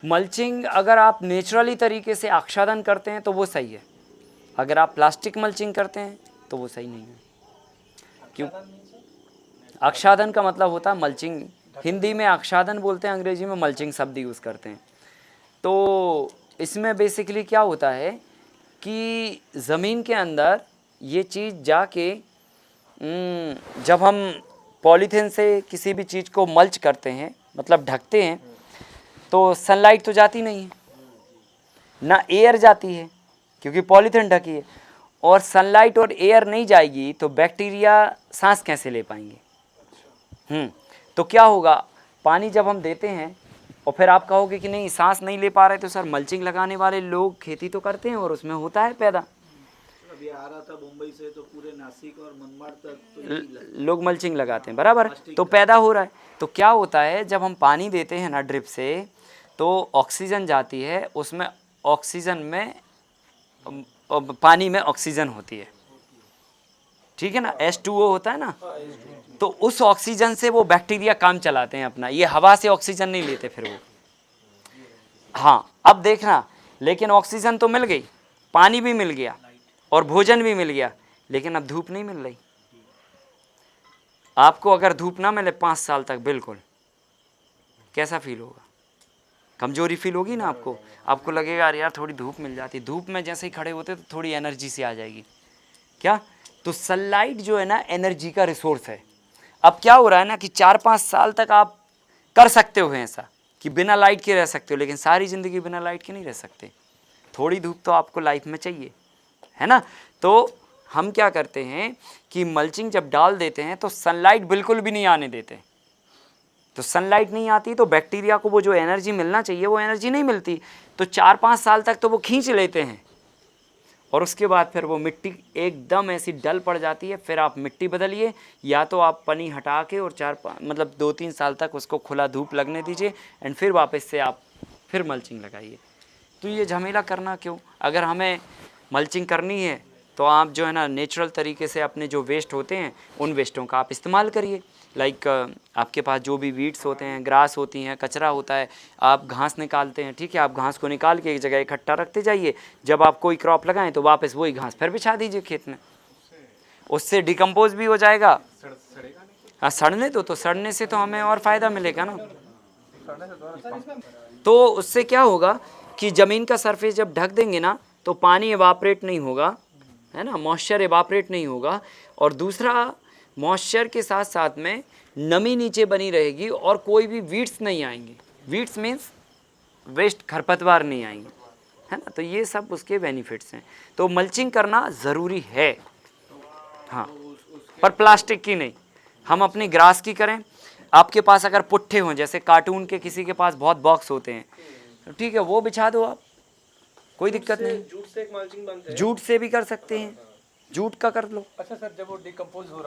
Mulching अगर आप naturally तरीके से आच्छादन करते हैं तो वो सही है, अगर आप प्लास्टिक मल्चिंग करते हैं तो वो सही नहीं है। क्यों? आच्छादन का मतलब होता है मल्चिंग, हिंदी में आच्छादन बोलते हैं, अंग्रेजी में मल्चिंग शब्द यूज़ करते हैं। तो इसमें बेसिकली क्या होता है कि ज़मीन के अंदर ये चीज़ जाके जब हम पॉलीथीन से किसी भी चीज़ को मल्च करते हैं, मतलब ढकते हैं, तो सनलाइट तो जाती नहीं है ना, एयर जाती है क्योंकि पॉलीथीन ढकी है, और सनलाइट और एयर नहीं जाएगी तो बैक्टीरिया सांस कैसे ले पाएंगे। तो क्या होगा, पानी जब हम देते हैं और फिर आप कहोगे कि नहीं सांस नहीं ले पा रहे, तो सर मल्चिंग लगाने वाले लोग खेती तो करते हैं और उसमें होता है पैदा। अभी आ रहा था मुंबई से तो पूरे नासिक और मनमाड़ तक तो लोग मल्चिंग लगाते हैं, बराबर, तो पैदा हो रहा है। तो क्या होता है, जब हम पानी देते हैं ना ड्रिप से, तो ऑक्सीजन जाती है, उसमें ऑक्सीजन में पानी में ऑक्सीजन होती है, ठीक है ना, H2O होता है ना, तो उस ऑक्सीजन से वो बैक्टीरिया काम चलाते हैं अपना, ये हवा से ऑक्सीजन नहीं लेते फिर वो। हाँ, अब देखना, लेकिन ऑक्सीजन तो मिल गई, पानी भी मिल गया और भोजन भी मिल गया, लेकिन अब धूप नहीं मिल रही। आपको अगर धूप ना मिले 5 साल तक, बिल्कुल कैसा फील होगा? कमजोरी फील होगी ना आपको, आपको लगेगा अरे यार थोड़ी धूप मिल जाती। धूप में जैसे ही खड़े होते तो थोड़ी एनर्जी सी आ जाएगी क्या। तो सनलाइट जो है ना एनर्जी का रिसोर्स है। अब क्या हो रहा है ना कि 4-5 साल तक आप कर सकते हो ऐसा कि बिना लाइट के रह सकते हो, लेकिन सारी ज़िंदगी बिना लाइट के नहीं रह सकते। थोड़ी धूप तो आपको लाइफ में चाहिए, है ना। तो हम क्या करते हैं कि मल्चिंग जब डाल देते हैं तो सनलाइट बिल्कुल भी नहीं आने देते। तो सनलाइट नहीं आती तो बैक्टीरिया को वो जो एनर्जी मिलना चाहिए वो एनर्जी नहीं मिलती, तो 4-5 साल तक तो वो खींच लेते हैं, और उसके बाद फिर वो मिट्टी एकदम ऐसी डल पड़ जाती है। फिर आप मिट्टी बदलिए, या तो आप पनी हटा के और 2-3 साल तक उसको खुला धूप लगने दीजिए, एंड फिर वापस से आप फिर मल्चिंग लगाइए। तो ये झमेला करना क्यों? अगर हमें मल्चिंग करनी है तो आप जो है ना नेचुरल तरीके से अपने जो वेस्ट होते हैं उन वेस्टों का आप इस्तेमाल करिए। लाइक आपके पास जो भी वीड्स होते हैं, ग्रास होती हैं, कचरा होता है, आप घास निकालते हैं, ठीक है, आप घास को निकाल के एक जगह इकट्ठा रखते जाइए। जब आप कोई क्रॉप लगाएं तो वापस वही घास फिर बिछा दीजिए खेत में, उससे डिकम्पोज भी हो जाएगा। हाँ, सड़ने दो, तो सड़ने से तो हमें और फ़ायदा मिलेगा ना। तो उससे क्या होगा कि ज़मीन का सरफेस जब ढक देंगे ना तो पानी एवापरेट नहीं होगा, है ना, मॉइस्चर एवापरेट नहीं होगा, और दूसरा मॉइस्चर के साथ साथ में नमी नीचे बनी रहेगी और कोई भी वीड्स नहीं आएंगे। वीड्स मीन्स वेस्ट, खरपतवार नहीं आएंगे, है ना। तो ये सब उसके बेनिफिट्स हैं। तो मल्चिंग करना ज़रूरी है, हाँ, पर प्लास्टिक की नहीं, हम अपनी ग्रास की करें। आपके पास अगर पुट्ठे हों, जैसे कार्टून के किसी के पास बहुत बॉक्स होते हैं, तो ठीक है वो बिछा दो आप, कोई दिक्कत नहीं। जूट से एक मल्चिंग बनते हैं, जूट से भी कर सकते हैं, जूट का कर लो। अच्छा सर, जब वो डिकम्पोज हो